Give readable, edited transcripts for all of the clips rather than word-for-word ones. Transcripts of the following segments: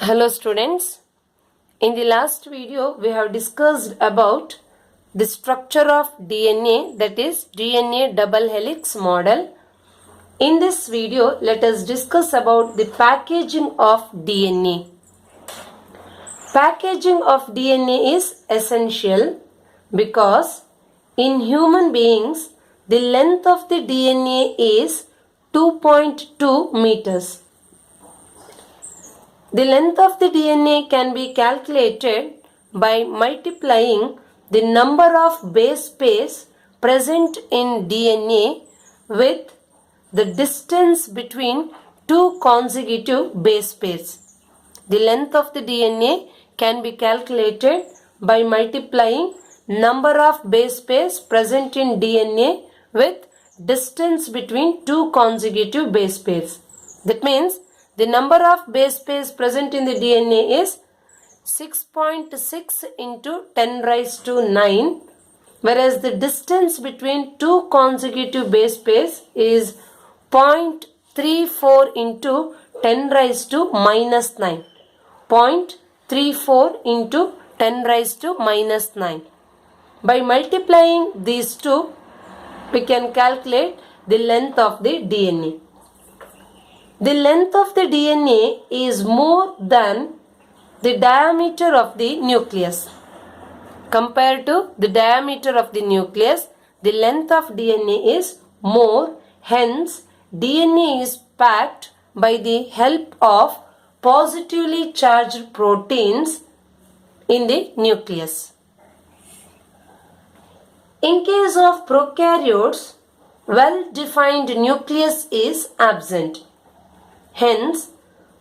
Hello students, in the last video we have discussed about the structure of DNA, that is DNA double helix model. In this video let us discuss about the packaging of DNA. Packaging of DNA is essential because in human beings the length of the DNA is 2.2 meters. The length of the DNA can be calculated by multiplying the number of base pairs present in DNA with the distance between two consecutive base pairs. The length of the DNA can be calculated by multiplying number of base pairs present in DNA with distance between two consecutive base pairs. That means the number of base pairs present in the DNA is 6.6 into 10 raised to 9, whereas the distance between two consecutive base pairs is 0.34 into 10 raised to minus 9. 0.34 into 10 raised to minus 9. By multiplying these two, we can calculate the length of the DNA. The length of the DNA is more than the diameter of the nucleus. Compared to the diameter of the nucleus, the length of DNA is more, hence DNA is packed by the help of positively charged proteins in the nucleus. In case of prokaryotes, well-defined nucleus is absent. Hence,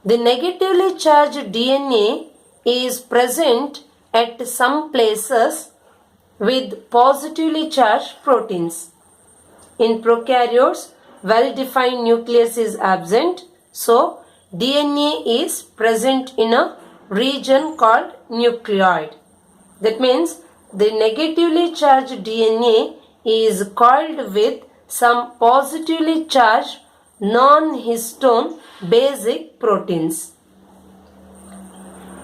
the negatively charged DNA is present at some places with positively charged proteins. In prokaryotes, well-defined nucleus is absent, so DNA is present in a region called nucleoid. That means the negatively charged DNA is called with some positively charged non-histone basic proteins.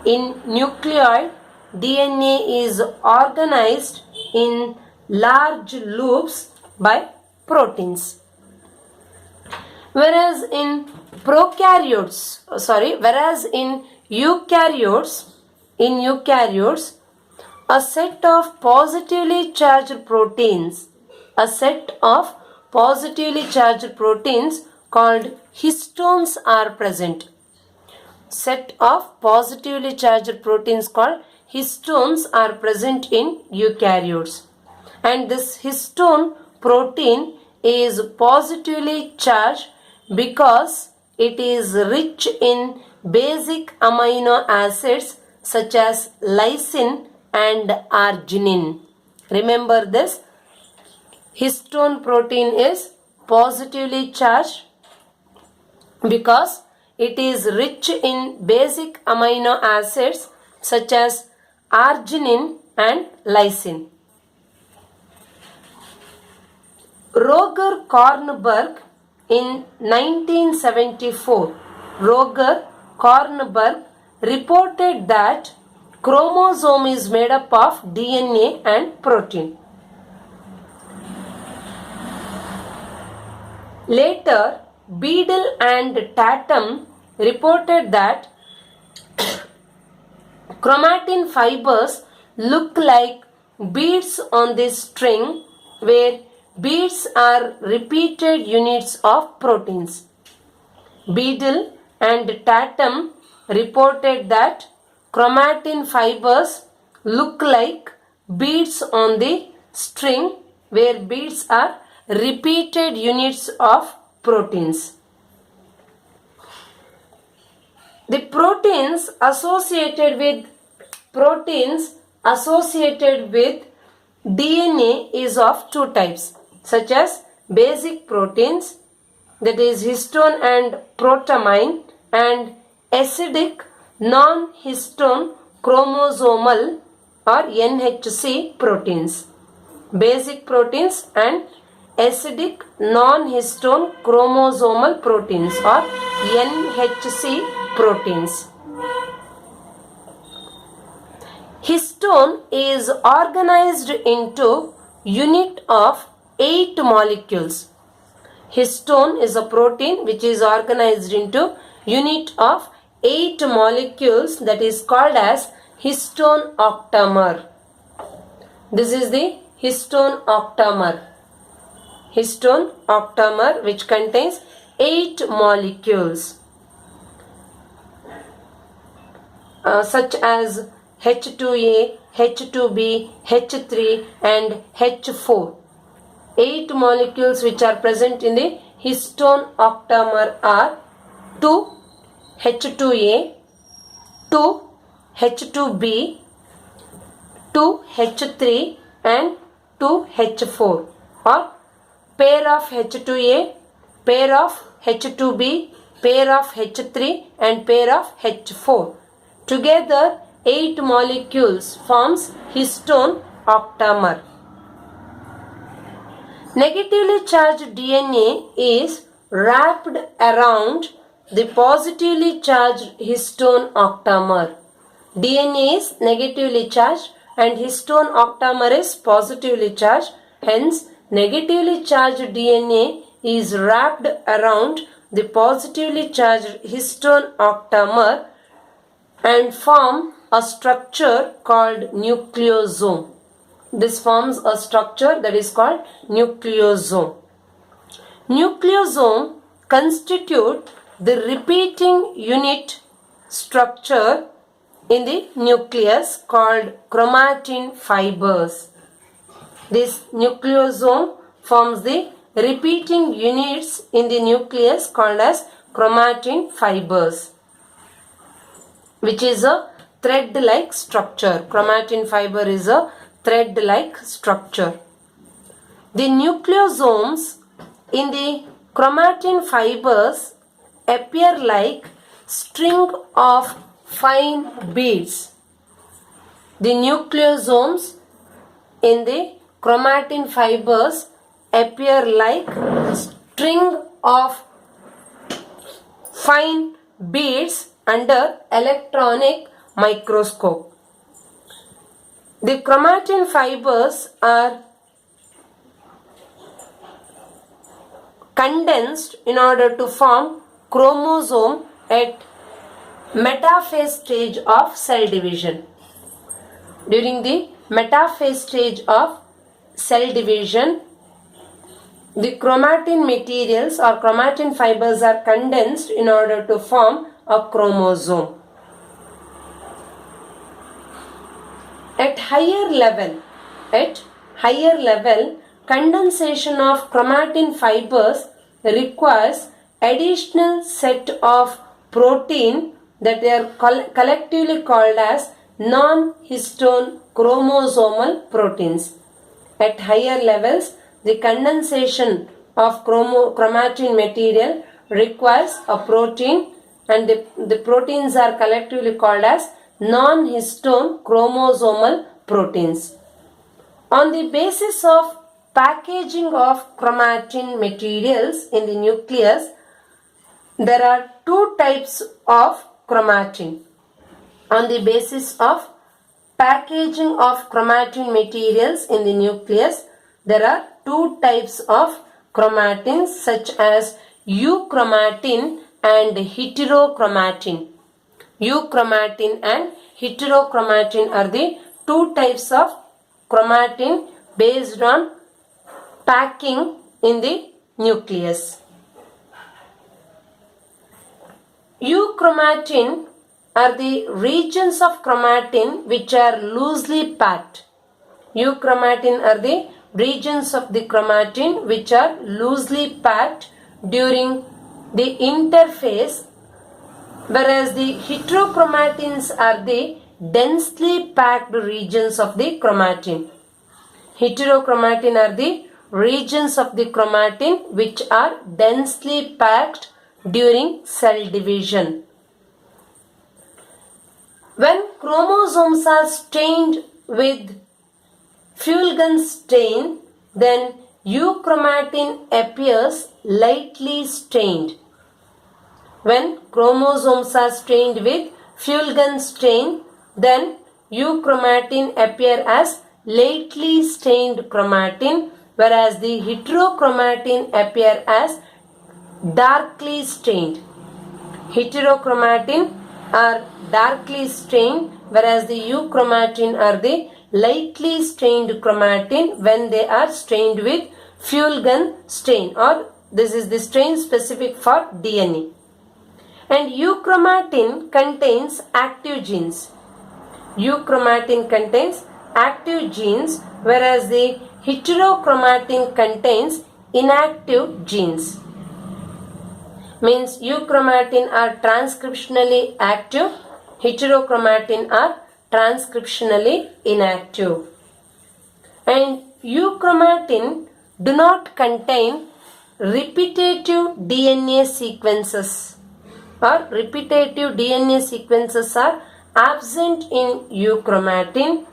In nucleoid, DNA is organized in large loops by proteins. Whereas in eukaryotes, a set of positively charged proteins called histones are present. Set of positively charged proteins called histones are present in eukaryotes. And this histone protein is positively charged because it is rich in basic amino acids such as lysine and arginine. Remember this, histone protein is positively charged because it is rich in basic amino acids such as arginine and lysine. Roger Kornberg in 1974, reported that chromosome is made up of DNA and protein. Later, Beadle and Tatum reported that chromatin fibers look like beads on the string, where beads are repeated units of proteins. Beadle and Tatum reported that chromatin fibers look like beads on the string, where beads are repeated units of proteins. The proteins associated with DNA is of two types, such as basic proteins, that is histone and protamine, and acidic non-histone chromosomal or NHC proteins. Basic proteins and acidic non-histone chromosomal proteins or NHC proteins. Histone is organized into unit of 8 molecules. Histone is a protein which is organized into unit of 8 molecules, that is called as histone octamer. This is the histone octamer. Histone octamer which contains 8 molecules such as H2A, H2B, H3 and H4. 8 molecules which are present in the histone octamer are 2 H2A, 2 H2B, 2 H3 and 2 H4, or pair of H2A, pair of H2B, pair of H3 and pair of H4. Together 8 molecules forms histone octamer. Negatively charged DNA is wrapped around the positively charged histone octamer. DNA is negatively charged and histone octamer is positively charged. Hence, negatively charged DNA is wrapped around the positively charged histone octamer and form a structure called nucleosome. This forms a structure that is called nucleosome. Nucleosome constitute the repeating unit structure in the nucleus called chromatin fibers. This nucleosome forms the repeating units in the nucleus called as chromatin fibers, which is a thread-like structure. Chromatin fiber is a thread-like structure. The nucleosomes in the chromatin fibers appear like string of fine beads. The nucleosomes in the chromatin fibers appear like string of fine beads under electronic microscope. The chromatin fibers are condensed in order to form chromosome at metaphase stage of cell division. During the metaphase stage of cell division, the chromatin materials or chromatin fibers are condensed in order to form a chromosome. At higher level, condensation of chromatin fibers requires additional set of protein that they are collectively called as non-histone chromosomal proteins. At higher levels, the condensation of chromatin material requires a protein, and the proteins are collectively called as non-histone chromosomal proteins. On the basis of packaging of chromatin materials in the nucleus, there are 2 types of chromatin. On the basis of packaging of chromatin materials in the nucleus, there are 2 types of chromatins such as euchromatin and heterochromatin. Euchromatin and heterochromatin are the 2 types of chromatin based on packing in the nucleus. Euchromatin are the regions of chromatin which are loosely packed. Euchromatin are the regions of the chromatin which are loosely packed during the interphase, whereas the heterochromatins are the densely packed regions of the chromatin. Heterochromatin are the regions of the chromatin which are densely packed during cell division. When chromosomes are stained with Fulgen stain, then euchromatin appears lightly stained. When chromosomes are stained with Fulgen stain, then euchromatin appear as lightly stained chromatin, whereas the heterochromatin appear as darkly stained. Heterochromatin are darkly stained, whereas the euchromatin are the lightly stained chromatin when they are stained with fuel gun stain, or this is the stain specific for DNA. And euchromatin contains active genes. Euchromatin contains active genes, whereas the heterochromatin contains inactive genes. Means euchromatin are transcriptionally active, heterochromatin are transcriptionally inactive. And euchromatin do not contain repetitive DNA sequences, or repetitive DNA sequences are absent in euchromatin,